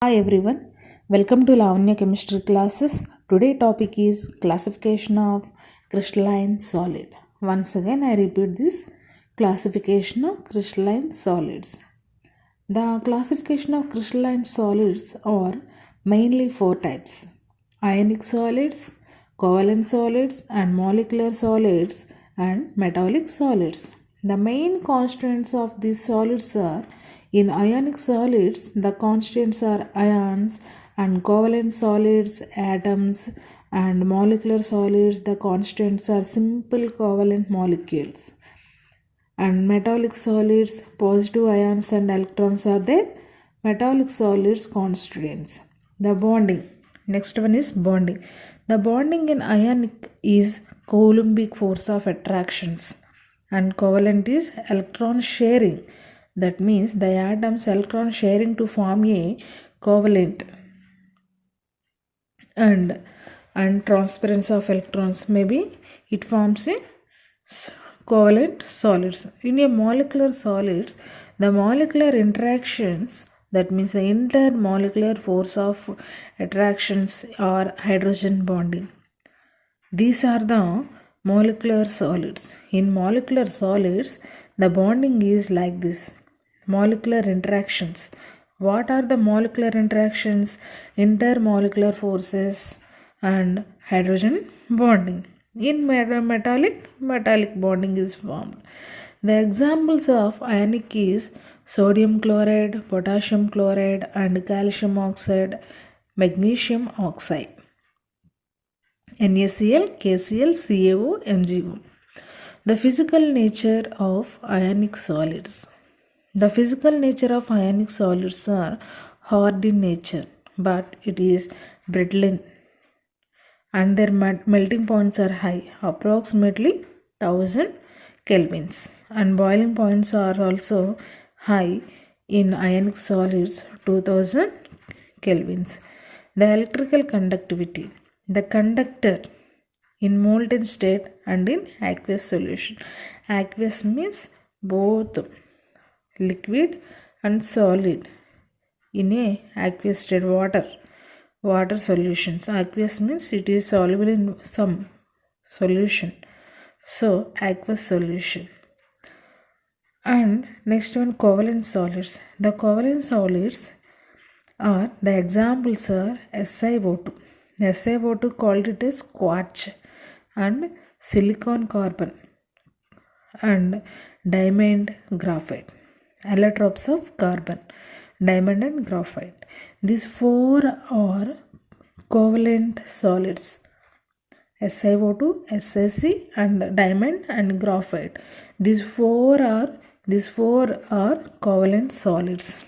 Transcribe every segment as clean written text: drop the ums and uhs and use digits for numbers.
Hi everyone, welcome to Lavanya Chemistry classes. Today topic is classification of crystalline solid. Once again I repeat this classification of crystalline solids. The classification of crystalline solids are mainly four types: ionic solids, covalent solids, and molecular solids and metallic solids. The main constituents of these solids are: in ionic solids, the constituents are ions, and covalent solids, atoms, and molecular solids, the constituents are simple covalent molecules. And metallic solids, positive ions and electrons are there. Metallic solids constituents. The bonding, next one is bonding. The bonding in ionic is Coulombic force of attractions, and covalent is electron sharing. That means the atoms electron sharing to form a covalent, and transference of electrons, maybe it forms a covalent solids. In a molecular solids, the molecular interactions, that means the intermolecular force of attractions, are hydrogen bonding. These are the molecular solids. In molecular solids, the bonding is like this: molecular interactions. What are the molecular interactions? Intermolecular forces and hydrogen bonding. In metallic bonding is formed. The examples of ionic is sodium chloride, potassium chloride, and calcium oxide, magnesium oxide, NaCl, KCl, CaO, MgO. The physical nature of ionic solids. The physical nature of ionic solids are hard in nature, but it is brittle, and their melting points are high, approximately 1000 kelvins, and boiling points are also high in ionic solids, 2000 kelvins. The electrical conductivity. The conductor in molten state and in aqueous solution. Aqueous means both liquid and solid. In a aqueous state, water solutions. Aqueous means it is soluble in some solution, so aqueous solution. And next one, covalent solids. The covalent solids are, the examples are SiO2. SiO2 called it as quartz, and silicon carbon, and diamond graphite. Allotropes of carbon, diamond and graphite. These four are covalent solids: SiO2, SiC, and diamond and graphite. These four are covalent solids.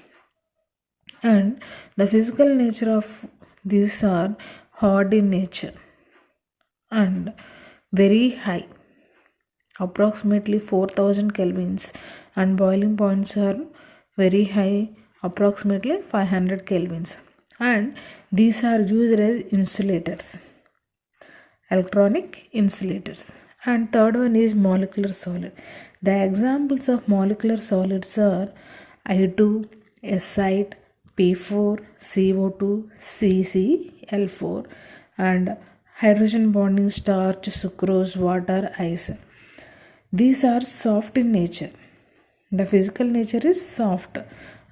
And the physical nature of these are hard in nature and very high, approximately 4000 kelvins, and boiling points are very high, approximately 500 kelvins, and these are used as insulators, electronic insulators. And third one is molecular solid. The examples of molecular solids are I2, Site, P4, CO2, CCl4, and hydrogen bonding starch, sucrose, water, ice. These are soft in nature. The physical nature is soft,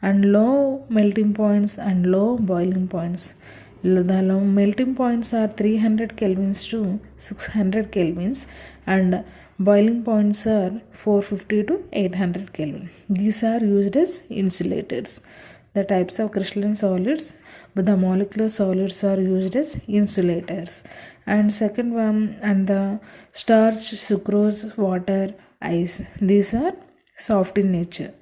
and low melting points and low boiling points. The low melting points are 300 kelvins to 600 kelvins, and boiling points are 450 to 800 kelvin. These are used as insulators. The types of crystalline solids, but the molecular solids are used as insulators. And second one, and the starch, sucrose, water, ice. These are soft in nature.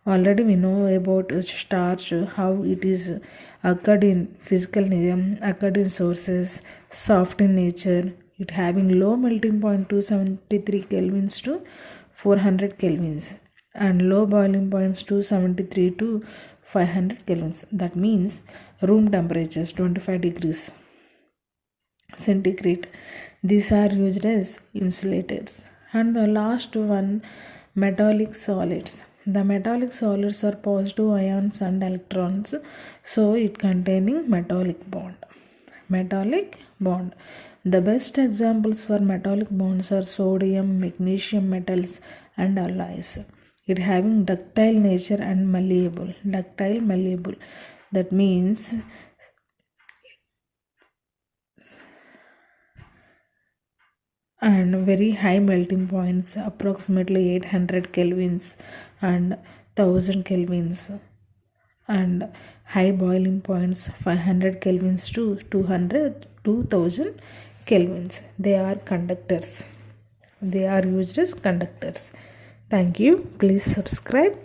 Already we know about starch, how it is occurred in occurred in sources, soft in nature, it having low melting point 273 kelvins to 400 kelvins, and low boiling points 273 to 500 kelvins. That means room temperatures 25 degrees centigrade. These are used as insulators. And the last one, metallic solids. The metallic solids are positive ions and electrons, so it containing metallic bond. Metallic bond. The best examples for metallic bonds are sodium, magnesium metals and alloys. It having ductile nature and malleable. Ductile, malleable. That means and very high melting points, approximately 800 kelvins and 1000 kelvins, and high boiling points 500 kelvins to 2000 kelvins. They are conductors. They are used as conductors. Thank you. Please subscribe.